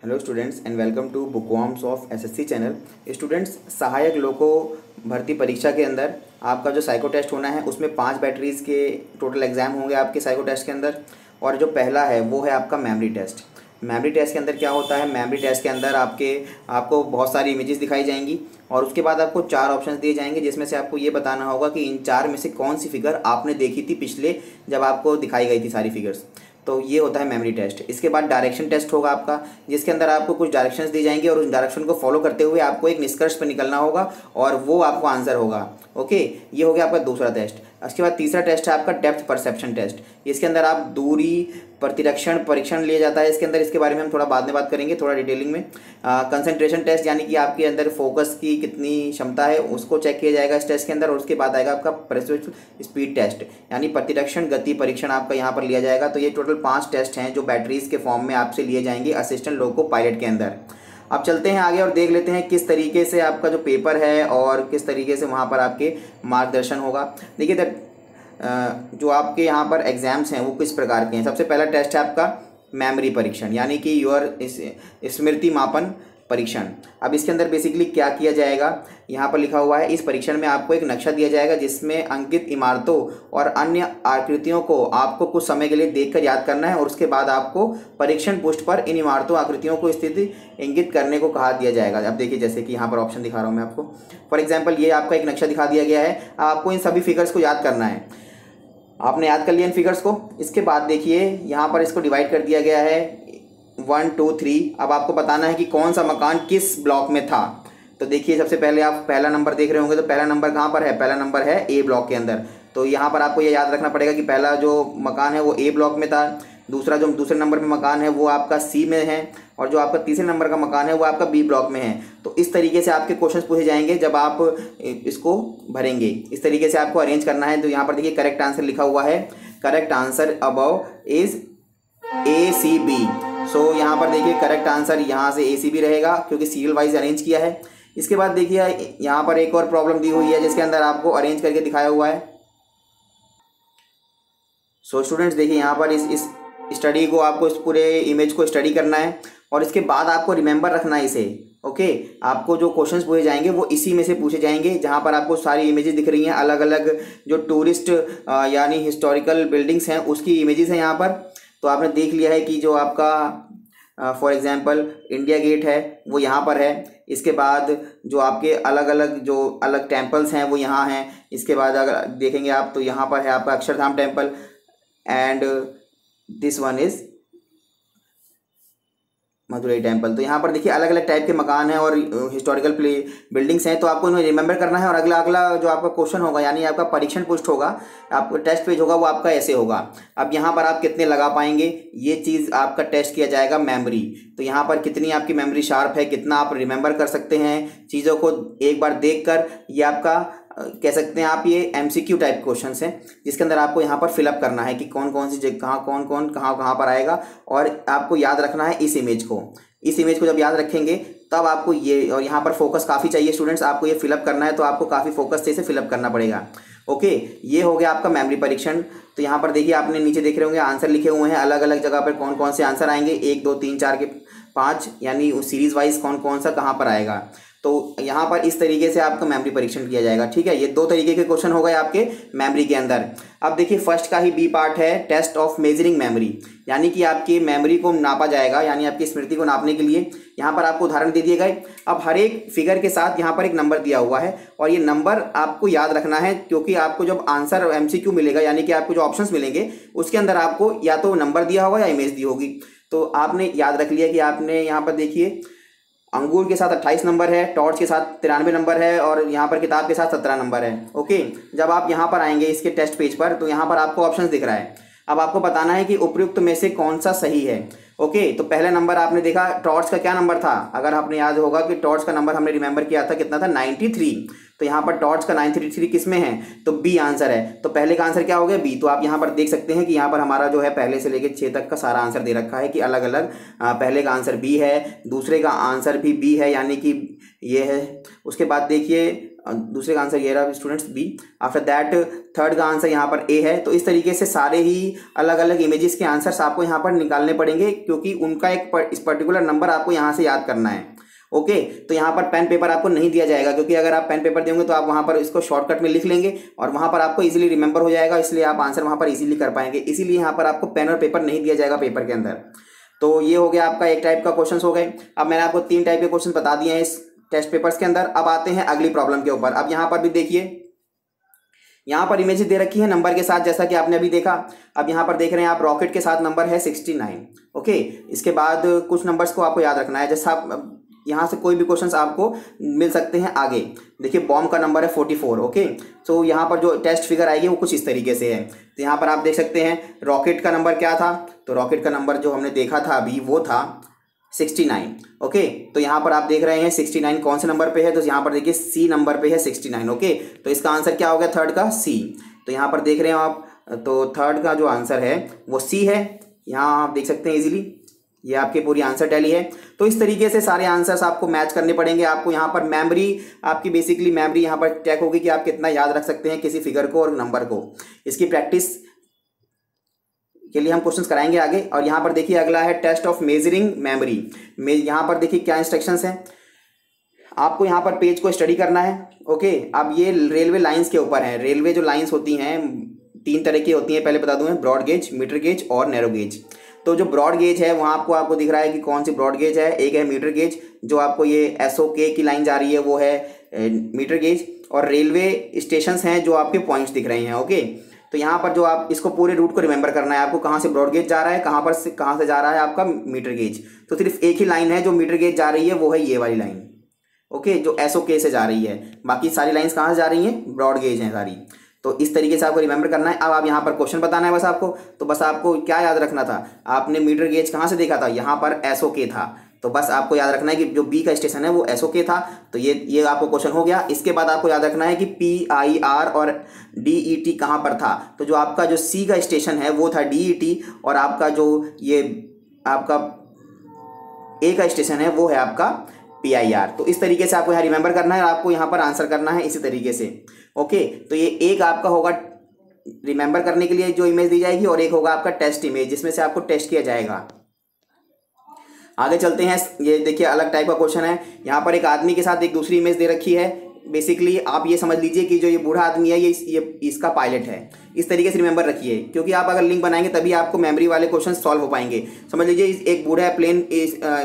Hello students and welcome to bookworms of SSC channel. Students, सहायक loco भर्ती परीक्षा के अंदर आपका जो साइको टेस्ट होना है उसमें 5 बैटरीज के टोटल एग्जाम होंगे आपके साइको टेस्ट के अंदर। और जो पहला है वो है आपका मेमोरी टेस्ट। मेमोरी टेस्ट के अंदर क्या होता है, मेमोरी टेस्ट के अंदर आपको बहुत सारी इमेजेस दिखाई जाएंगी और उसके बाद आपको 4 ऑप्शंस दिए जाएंगे, जिसमें से आपको ये बताना होगा कि इन 4 में से कौन सी फिगर आपने देखी थी पिछले जब आपको दिखाई गई थी सारी फिगर्स। तो ये होता है मेमोरी टेस्ट। इसके बाद डायरेक्शन टेस्ट होगा आपका, जिसके अंदर आपको कुछ डायरेक्शंस दी जाएंगी और उस डायरेक्शन को फॉलो करते हुए आपको एक निष्कर्ष पर निकलना होगा और वो आपको आंसर होगा। ओके, ये हो गया आपका दूसरा टेस्ट। उसके बाद तीसरा टेस्ट है आपका डेप्थ परसेप्शन टेस्ट। इसके अंदर आप दूरी प्रतिरक्षण परीक्षण लिया जाता है इसके अंदर, इसके बारे में हम थोड़ा बाद में बात करेंगे थोड़ा डिटेलिंग में। कंसंट्रेशन टेस्ट यानी कि आपके अंदर फोकस की कितनी क्षमता है उसको चेक किया जाएगा इस टेस्ट के अंदर। और उसके बाद आएगा आपका परसेप्शन स्पीड टेस्ट यानी प्रतिरक्षण गति परीक्षण आपका यहाँ पर लिया जाएगा। तो ये टोटल 5 टेस्ट हैं जो बैटरीज के फॉर्म में आपसे लिए जाएंगे असिस्टेंट लोको पायलट के अंदर। अब चलते हैं आगे और देख लेते हैं किस तरीके से आपका जो पेपर है और किस तरीके से वहाँ पर आपके मार्गदर्शन होगा। देखिए जो आपके यहाँ पर एग्जाम्स हैं वो किस प्रकार के हैं। सबसे पहला टेस्ट है आपका मेमोरी परीक्षण यानी कि स्मृति मापन परीक्षण। अब इसके अंदर बेसिकली क्या किया जाएगा, यहाँ पर लिखा हुआ है इस परीक्षण में आपको एक नक्शा दिया जाएगा जिसमें अंकित इमारतों और अन्य आकृतियों को आपको कुछ समय के लिए देखकर याद करना है और उसके बाद आपको परीक्षण पृष्ठ पर इन इमारतों आकृतियों को स्थिति इंगित करने को कहा दिया जाएगा। अब देखिए जैसे कि यहाँ पर ऑप्शन दिखा रहा हूँ मैं आपको। फॉर एग्जाम्पल ये आपका एक नक्शा दिखा दिया गया है, आपको इन सभी फिगर्स को याद करना है। आपने याद कर लिया इन फिगर्स को। इसके बाद देखिए यहाँ पर इसको डिवाइड कर दिया गया है 1 2 3। अब आपको बताना है कि कौन सा मकान किस ब्लॉक में था। तो देखिए सबसे पहले आप पहला नंबर देख रहे होंगे, तो पहला नंबर कहाँ पर है, पहला नंबर है ए ब्लॉक के अंदर। तो यहाँ पर आपको ये याद रखना पड़ेगा कि पहला जो मकान है वो ए ब्लॉक में था, दूसरा जो दूसरे नंबर में मकान है वो आपका सी में है और जो आपका तीसरे नंबर का मकान है वो आपका बी ब्लॉक में है। तो इस तरीके से आपके क्वेश्चंस पूछे जाएंगे जब आप इसको भरेंगे। इस तरीके से आपको अरेंज करना है। तो यहाँ पर देखिए करेक्ट आंसर लिखा हुआ है, correct answer above is A C B. So यहाँ पर देखिए करेक्ट आंसर यहाँ से ए सी बी रहेगा क्योंकि सीरियल वाइज अरेंज किया है। इसके बाद देखिए यहाँ पर एक और प्रॉब्लम दी हुई है जिसके अंदर आपको अरेंज करके दिखाया हुआ है। सो स्टूडेंट्स देखिए यहाँ पर इस स्टडी को आपको इस पूरे इमेज को स्टडी करना है और इसके बाद आपको रिमेंबर रखना है इसे। ओके, आपको जो क्वेश्चंस पूछे जाएंगे वो इसी में से पूछे जाएंगे जहाँ पर आपको सारी इमेजेस दिख रही हैं। अलग अलग जो टूरिस्ट यानी हिस्टोरिकल बिल्डिंग्स हैं उसकी इमेजेस हैं यहाँ पर। तो आपने देख लिया है कि जो आपका फॉर एग्जांपल इंडिया गेट है वो यहाँ पर है। इसके बाद जो आपके अलग अलग टेम्पल्स हैं वो यहाँ हैं। इसके बाद अगर देखेंगे आप तो यहाँ पर है आपका Akshardham temple and this one is Madurai temple. तो यहाँ पर देखिए अलग अलग टाइप के मकान हैं और हिस्टोरिकल बिल्डिंग्स हैं। तो आपको इन्हें रिमेंबर करना है और अगला जो आपका क्वेश्चन होगा यानी आपका परीक्षण पृष्ठ होगा, आपका टेस्ट पेज होगा वो आपका ऐसे होगा। अब यहाँ पर आप कितने लगा पाएंगे ये चीज़ आपका टेस्ट किया जाएगा मेमोरी। तो यहाँ पर कितनी आपकी मेमोरी शार्प है, कितना आप रिमेंबर कर सकते हैं चीज़ों को एक बार देख कर। ये आपका कह सकते हैं आप ये एमसीक्यू टाइप क्वेश्चंस हैं जिसके अंदर आपको यहाँ पर फिलअप करना है कि कौन कौन सी जगह कहाँ पर आएगा और आपको याद रखना है इस इमेज को। इस इमेज को जब याद रखेंगे तब आपको ये, और यहाँ पर फोकस काफ़ी चाहिए स्टूडेंट्स, आपको ये फिलअप करना है तो आपको काफ़ी फोकस से इसे फिलअप करना पड़ेगा। ओके, ये हो गया आपका मेमोरी परीक्षण। तो यहाँ पर देखिए आपने नीचे देख रहे होंगे आंसर लिखे हुए हैं अलग अलग जगह पर कौन कौन से आंसर आएंगे, 1 2 3 4 के 5 यानी सीरीज वाइज कौन कौन सा कहाँ पर आएगा। तो यहाँ पर इस तरीके से आपका मेमोरी परीक्षण किया जाएगा। ठीक है, ये 2 तरीके के क्वेश्चन हो गए आपके मेमोरी के अंदर। अब देखिए फर्स्ट का ही बी पार्ट है टेस्ट ऑफ मेजरिंग मेमोरी यानी कि आपकी मेमोरी को नापा जाएगा यानी आपकी स्मृति को नापने के लिए यहाँ पर आपको उदाहरण दे दिए गए। अब हर एक फिगर के साथ यहाँ पर एक नंबर दिया हुआ है और ये नंबर आपको याद रखना है क्योंकि आपको जब आंसर एमसीक्यू मिलेगा यानी कि आपको जो ऑप्शंस मिलेंगे उसके अंदर आपको या तो नंबर दिया होगा या इमेज दी होगी। तो आपने याद रख लिया कि आपने यहाँ पर देखिए अंगूर के साथ 28 नंबर है, टॉर्च के साथ 93 नंबर है और यहाँ पर किताब के साथ 17 नंबर है। ओके, जब आप यहाँ पर आएंगे इसके टेस्ट पेज पर तो यहाँ पर आपको ऑप्शंस दिख रहा है। अब आपको बताना है कि उपयुक्त में से कौन सा सही है। ओके, तो पहले नंबर आपने देखा टॉर्च का क्या नंबर था, अगर आपने याद होगा कि टॉर्च का नंबर हमने रिमेंबर किया था कितना था 93। तो यहाँ पर टॉर्च का 93 किस में है, तो बी आंसर है। तो पहले का आंसर क्या हो गया बी। तो आप यहाँ पर देख सकते हैं कि यहाँ पर हमारा जो है पहले से लेकर 6 तक का सारा आंसर दे रखा है कि अलग अलग पहले का आंसर बी है, दूसरे का आंसर भी बी है यानी कि ये है। उसके बाद देखिए दूसरे का आंसर ये रहा students B. After that third का आंसर यहाँ पर ए है। तो इस तरीके से सारे ही अलग अलग इमेजेस के आंसर्स आपको यहाँ पर निकालने पड़ेंगे, क्योंकि उनका एक इस पर्टिकुलर नंबर आपको यहाँ से याद करना है। ओके, तो यहाँ पर पेन पेपर आपको नहीं दिया जाएगा, क्योंकि अगर आप पेन पेपर देंगे तो आप वहाँ पर इसको शॉर्टकट में लिख लेंगे और वहाँ पर आपको इजीली रिमेंबर हो जाएगा, इसलिए आप आंसर वहाँ पर इजीली कर पाएंगे। इसीलिए यहाँ पर आपको पेन और पेपर नहीं दिया जाएगा पेपर के अंदर। तो ये हो गया आपका एक टाइप का क्वेश्चन हो गए। अब मैंने आपको 3 टाइप के क्वेश्चन बता दिए हैं इस टेस्ट पेपर्स के अंदर। अब आते हैं अगली प्रॉब्लम के ऊपर। अब यहाँ पर भी देखिए, यहाँ पर इमेज दे रखी है नंबर के साथ, जैसा कि आपने अभी देखा। अब यहाँ पर देख रहे हैं आप रॉकेट के साथ नंबर है 69। ओके, इसके बाद कुछ नंबर्स को आपको याद रखना है। जैसा आप यहाँ से कोई भी क्वेश्चंस आपको मिल सकते हैं आगे। देखिए बॉम्ब का नंबर है 44। ओके, तो यहाँ पर जो टेस्ट फिगर आएगी वो कुछ इस तरीके से है। तो यहाँ पर आप देख सकते हैं रॉकेट का नंबर क्या था, तो रॉकेट का नंबर जो हमने देखा था अभी वो था 69। ओके, तो यहाँ पर आप देख रहे हैं 69 कौन से नंबर पे है, तो यहाँ पर देखिए सी नंबर पे है 69। ओके, तो इसका आंसर क्या हो गया थर्ड का सी। तो यहाँ पर देख रहे हैं आप, तो थर्ड का जो आंसर है वो सी है। यहाँ आप देख सकते हैं इजीली, ये आपकी पूरी आंसर टैली है। तो इस तरीके से सारे आंसर्स आपको मैच करने पड़ेंगे। आपको यहाँ पर मेमोरी, आपकी बेसिकली मेमोरी यहाँ पर चेक होगी कि आप कितना याद रख सकते हैं किसी फिगर को और नंबर को। इसकी प्रैक्टिस के लिए हम क्वेश्चंस कराएंगे आगे। और यहाँ पर देखिए अगला है टेस्ट ऑफ मेजरिंग मेमोरी में। यहाँ पर देखिए क्या इंस्ट्रक्शंस हैं। आपको यहाँ पर पेज को स्टडी करना है। ओके, अब ये रेलवे लाइंस के ऊपर है। रेलवे जो लाइंस होती हैं 3 तरह की होती हैं, पहले बता दूं, ब्रॉड गेज, मीटर गेज और नैरो गेज। तो जो ब्रॉड गेज है वहाँ आपको दिख रहा है कि कौन सी ब्रॉड गेज है। एक है मीटर गेज, जो आपको ये SOK की लाइन जा रही है वो है मीटर गेज। और रेलवे स्टेशंस हैं जो आपके पॉइंट्स दिख रहे हैं। ओके, तो यहाँ पर जो आप इसको पूरे रूट को रिमेंबर करना है आपको, कहाँ से ब्रॉड गेज जा रहा है, कहाँ से जा रहा है आपका मीटर गेज। तो सिर्फ एक ही लाइन है जो मीटर गेज जा रही है, वो है ये वाली लाइन। ओके, जो SOK से जा रही है। बाकी सारी लाइंस कहाँ से जा रही हैं, ब्रॉड गेज हैं सारी। तो इस तरीके से आपको रिमेंबर करना है। अब आप यहाँ पर क्वेश्चन बताना है बस आपको। तो बस आपको क्या याद रखना था, आपने मीटर गेज कहाँ से देखा था, यहाँ पर SOK था। तो बस आपको याद रखना है कि जो बी का स्टेशन है वो SOK था। तो ये आपको क्वेश्चन हो गया। इसके बाद आपको याद रखना है कि PIR और DET कहाँ पर था। तो जो आपका जो सी का स्टेशन है वो था DET, और आपका जो ये आपका ए का स्टेशन है वो है आपका PIR। तो इस तरीके से आपको यहाँ रिमेंबर करना है और आपको यहाँ पर आंसर करना है इसी तरीके से। ओके, तो ये एक आपका होगा रिमेंबर करने के लिए जो इमेज दी जाएगी, और एक होगा आपका टेस्ट इमेज जिसमें से आपको टेस्ट किया जाएगा। आगे चलते हैं। ये देखिए अलग टाइप का क्वेश्चन है। यहाँ पर एक आदमी के साथ एक दूसरी इमेज दे रखी है। बेसिकली आप ये समझ लीजिए कि जो ये बूढ़ा आदमी है ये इसका पायलट है। इस तरीके से रिमेंबर रखिए, क्योंकि आप अगर लिंक बनाएंगे तभी आपको मेमोरी वाले क्वेश्चन सॉल्व हो पाएंगे। समझ लीजिए एक बूढ़ा प्लेन,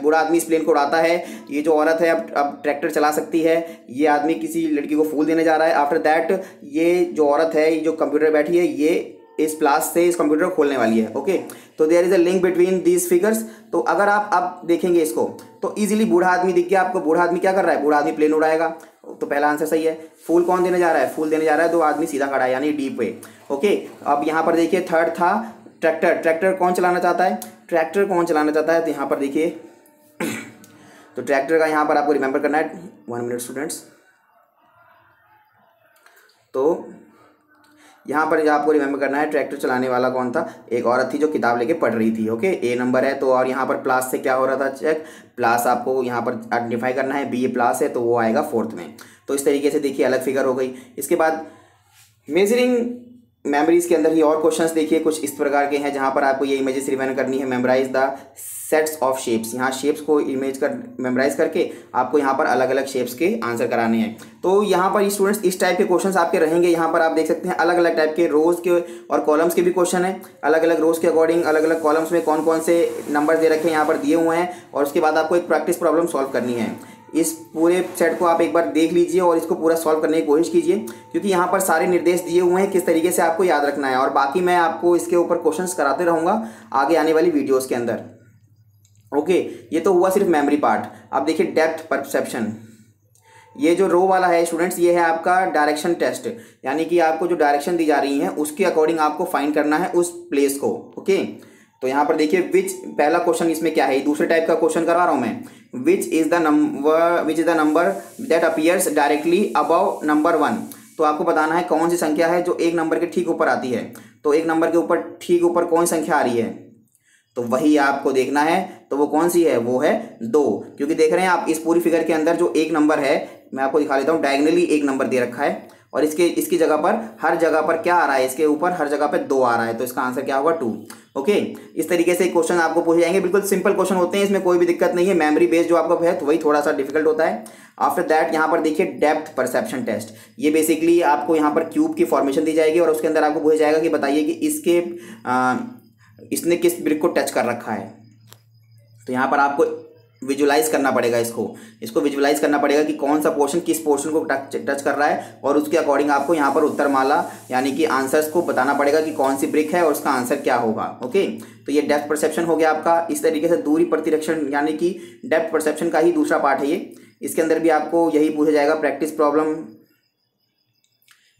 बूढ़ा आदमी इस प्लेन को उड़ाता है। ये जो औरत है अब ट्रैक्टर चला सकती है। ये आदमी किसी लड़की को फूल देने जा रहा है। आफ्टर दैट ये जो औरत है, ये जो कंप्यूटर बैठी है, ये इस प्लास से इस कंप्यूटर को खोलने वाली है। ओके, तो there is a link between these figures. तो अगर आप अब देखेंगे इसको तो इजीली बूढ़ा आदमी दिख गया आपको। बूढ़ा आदमी क्या कर रहा है, बूढ़ा आदमी प्लेन उड़ाएगा। तो पहला आंसर सही है। फूल कौन देने जा रहा है, फूल देने जा रहा है 2 आदमी सीधा खड़ा है, यानी डी पे। ओके, अब यहाँ पर देखिए थर्ड था ट्रैक्टर। ट्रैक्टर कौन चलाना चाहता है, ट्रैक्टर कौन चलाना चाहता है, तो यहाँ पर देखिए तो ट्रैक्टर का यहाँ पर आपको रिमेंबर करना है। 1 मिनट स्टूडेंट्स। तो यहाँ पर आपको रिमेंबर करना है ट्रैक्टर चलाने वाला कौन था, एक औरत थी जो किताब लेके पढ़ रही थी। ओके, ए नंबर है। तो और यहाँ पर प्लस से क्या हो रहा था चेक, प्लस आपको यहाँ पर आइडेंटिफाई करना है। बी ए प्लस है तो वो आएगा 4th में। तो इस तरीके से देखिए अलग फिगर हो गई। इसके बाद मेजरिंग मेमोरीज के अंदर ही और क्वेश्चंस देखिए कुछ इस प्रकार के हैं, जहाँ पर आपको ये इमेजेस रिमेंबर करनी है। Memorise the sets of shapes. यहाँ शेप्स को मेमोराइज करके आपको यहाँ पर अलग अलग शेप्स के आंसर कराने हैं। तो यहाँ पर स्टूडेंट्स इस टाइप के क्वेश्चंस आपके रहेंगे। यहाँ पर आप देख सकते हैं अलग अलग टाइप के रोज के और कॉलम्स के भी क्वेश्चन है। अलग अलग रोज के अकॉर्डिंग अलग अलग कॉलम्स में कौन कौन से नंबर दे रखे हैं यहाँ पर दिए हुए हैं, और उसके बाद आपको एक प्रैक्टिस प्रॉब्लम सॉल्व करनी है। इस पूरे सेट को आप एक बार देख लीजिए और इसको पूरा सॉल्व करने की कोशिश कीजिए, क्योंकि यहाँ पर सारे निर्देश दिए हुए हैं किस तरीके से आपको याद रखना है। और बाकी मैं आपको इसके ऊपर क्वेश्चंस कराते रहूँगा आगे आने वाली वीडियोस के अंदर। ओके, ये तो हुआ सिर्फ मेमोरी पार्ट। अब देखिए डेप्थ परसेप्शन। ये जो रो वाला है स्टूडेंट्स, ये है आपका डायरेक्शन टेस्ट, यानी कि आपको जो डायरेक्शन दी जा रही है उसके अकॉर्डिंग आपको फाइंड करना है उस प्लेस को। ओके, तो यहाँ पर देखिए पहला क्वेश्चन इसमें क्या है, दूसरे टाइप का क्वेश्चन करवा रहा हूँ मैं। Which is the number that appears directly above number 1। तो आपको बताना है कौन सी संख्या है जो एक नंबर के ठीक ऊपर आती है। तो एक नंबर के ऊपर ठीक ऊपर कौन सी संख्या आ रही है, तो वही आपको देखना है। तो वो कौन सी है, वो है 2, क्योंकि देख रहे हैं आप इस पूरी फिगर के अंदर जो एक नंबर है, मैं आपको दिखा देता हूँ, डायगनली एक नंबर दे रखा है और इसकी जगह पर हर जगह पर क्या आ रहा है, इसके ऊपर हर जगह पे 2 आ रहा है, तो इसका आंसर क्या होगा 2। ओके, इस तरीके से क्वेश्चन आपको पूछे जाएंगे, बिल्कुल सिंपल क्वेश्चन होते हैं, इसमें कोई भी दिक्कत नहीं है। मेमोरी बेस्ड जो आपका है तो वही थोड़ा सा डिफिकल्ट होता है। आफ्टर दैट यहाँ पर देखिए डेप्थ परसेप्शन टेस्ट, ये बेसिकली आपको यहाँ पर क्यूब की फॉर्मेशन दी जाएगी और उसके अंदर आपको पूछा जाएगा कि बताइए कि इसने किस ब्रिक को टच कर रखा है। तो यहाँ पर आपको विजुलाइज करना पड़ेगा, इसको विजुलाइज करना पड़ेगा कि कौन सा पोर्शन किस पोर्शन को टच कर रहा है और उसके अकॉर्डिंग आपको यहाँ पर उत्तरमाला यानी कि आंसर्स को बताना पड़ेगा कि कौन सी ब्रिक है और उसका आंसर क्या होगा। ओके, तो ये डेप्थ परसेप्शन हो गया आपका। इस तरीके से दूरी प्रतिरक्षण यानी कि डेप्थ परसेप्शन का ही दूसरा पार्ट है ये। इसके अंदर भी आपको यही पूछा जाएगा, प्रैक्टिस प्रॉब्लम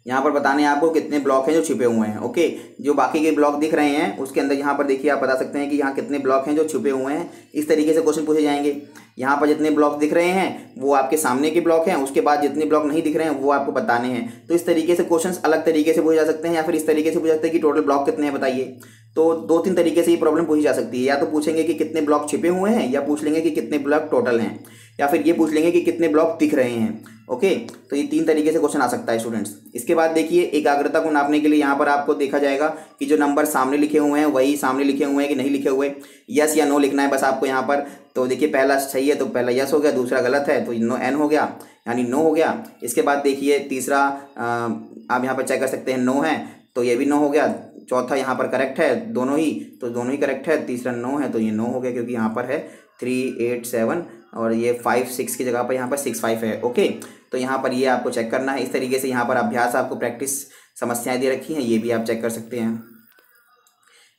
यहाँ पर बताने हैं आपको कितने ब्लॉक हैं जो छिपे हुए हैं। ओके, जो बाकी के ब्लॉक दिख रहे हैं उसके अंदर यहाँ पर देखिए आप बता सकते हैं कि यहाँ कितने ब्लॉक हैं जो छिपे हुए हैं। इस तरीके से क्वेश्चन पूछे जाएंगे। यहाँ पर जितने ब्लॉक दिख रहे हैं वो आपके सामने के ब्लॉक हैं, उसके बाद जितने ब्लॉक नहीं दिख रहे हैं वो आपको बताने हैं। तो इस तरीके से क्वेश्चन अलग तरीके से पूछे जा सकते हैं या फिर इस तरीके से पूछ सकते हैं कि टोटल ब्लॉक कितने हैं बताइए। तो 2-3 तरीके से ये प्रॉब्लम पूछी जा सकती है, या तो पूछेंगे कि कितने ब्लॉक छिपे हुए हैं, या पूछ लेंगे कि कितने ब्लॉक टोटल हैं, या फिर ये पूछ लेंगे कि कितने ब्लॉक दिख रहे हैं। ओके, तो ये 3 तरीके से क्वेश्चन आ सकता है स्टूडेंट्स। इसके बाद देखिए एकाग्रता को नापने के लिए यहाँ पर आपको देखा जाएगा कि जो नंबर सामने लिखे हुए हैं वही सामने लिखे हुए हैं कि नहीं लिखे हुए, यस या नो लिखना है बस आपको यहाँ पर। तो देखिए पहला सही है तो पहला यस हो गया, दूसरा गलत है तो नो एन हो गया यानी नो हो गया। इसके बाद देखिए तीसरा आप यहाँ पर चेक कर सकते हैं नो है तो ये भी नो हो गया। चौथा यहाँ पर करेक्ट है दोनों ही, तो दोनों ही करेक्ट है। तीसरा नो है तो ये नो हो गया क्योंकि यहाँ पर है 3, 8, 7 और ये 5, 6 की जगह पर यहाँ पर 6, 5 है। ओके, तो यहाँ पर ये आपको चेक करना है। इस तरीके से यहाँ पर अभ्यास आपको प्रैक्टिस समस्याएं दे रखी हैं, ये भी आप चेक कर सकते हैं।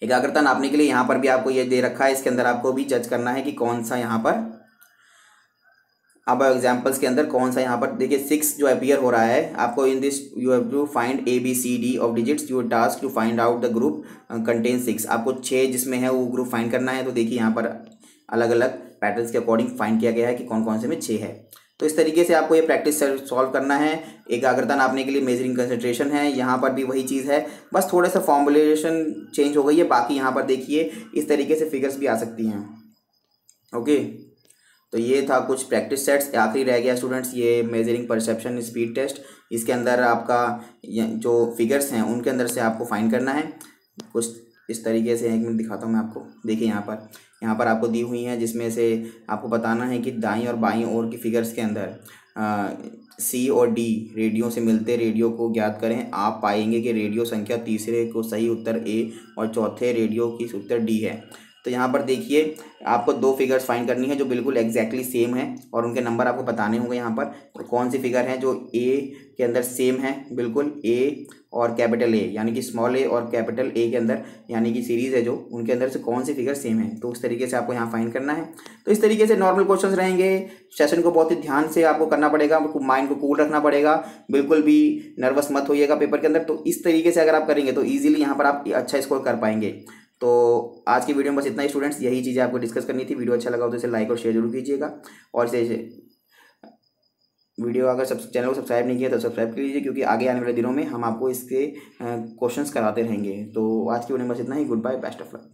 एकाग्रता नापने के लिए यहाँ पर भी आपको ये दे रखा है, इसके अंदर आपको भी जज करना है कि कौन सा यहाँ पर, अब एग्जाम्पल्स के अंदर कौन सा यहाँ पर देखिए 6 जो अपीयर हो रहा है आपको, in this you have to find ABCD of digits, your task to find out the group contain 6। आपको 6 जिसमें है वो ग्रुप फाइंड करना है। तो देखिए यहाँ पर अलग अलग पैटर्न्स के अकॉर्डिंग फाइंड किया गया है कि कौन कौन से में 6 है। तो इस तरीके से आपको ये प्रैक्टिस सॉल्व करना है। एकाग्रता नापने के लिए मेजरिंग कंसंट्रेशन है, यहाँ पर भी वही चीज़ है, बस थोड़ा सा फॉर्मुलेशन चेंज हो गई है। बाकी यहाँ पर देखिए इस तरीके से फिगर्स भी आ सकती हैं। ओके, तो ये था कुछ प्रैक्टिस सेट्स। आखिरी रह गया स्टूडेंट्स ये मेजरिंग परसेप्शन स्पीड टेस्ट। इसके अंदर आपका जो फिगर्स हैं उनके अंदर से आपको फाइंड करना है कुछ इस तरीके से। 1 मिनट दिखाता हूँ मैं आपको। देखिए यहाँ पर आपको दी हुई हैं, जिसमें से आपको बताना है कि दाईं और बाईं ओर की फिगर्स के अंदर C और D रेडियो से मिलते रेडियो को ज्ञात करें। आप पाएंगे कि रेडियो संख्या तीसरे को सही उत्तर A और चौथे रेडियो की उत्तर D है। तो यहाँ पर देखिए आपको 2 फिगर्स फाइंड करनी है जो बिल्कुल एग्जैक्टली सेम है और उनके नंबर आपको बताने होंगे। यहाँ पर तो कौन सी फिगर है जो A के अंदर सेम है, बिल्कुल A और कैपिटल A यानी कि स्मॉल a और कैपिटल A के अंदर यानी कि सीरीज़ है जो, उनके अंदर से कौन सी फिगर सेम है। तो उस तरीके से आपको यहाँ फाइंड करना है। तो इस तरीके से नॉर्मल क्वेश्चंस रहेंगे। सेशन को बहुत ही ध्यान से आपको करना पड़ेगा, माइंड को कूल रखना पड़ेगा, बिल्कुल भी नर्वस मत होइएगा पेपर के अंदर। तो इस तरीके से अगर आप करेंगे तो ईजिली यहाँ पर आप अच्छा स्कोर कर पाएंगे। तो आज की वीडियो में बस इतना ही स्टूडेंट्स, यही चीज़ें आपको डिस्कस करनी थी। वीडियो अच्छा लगा हो तो इसे लाइक और शेयर जरूर कीजिएगा, और इसे वीडियो अगर चैनल को सब्सक्राइब नहीं किया तो सब्सक्राइब कर लीजिए, क्योंकि आगे आने वाले दिनों में हम आपको इसके क्वेश्चंस कराते रहेंगे। तो आज की वीडियो में बस इतना ही। Goodbye, best of luck.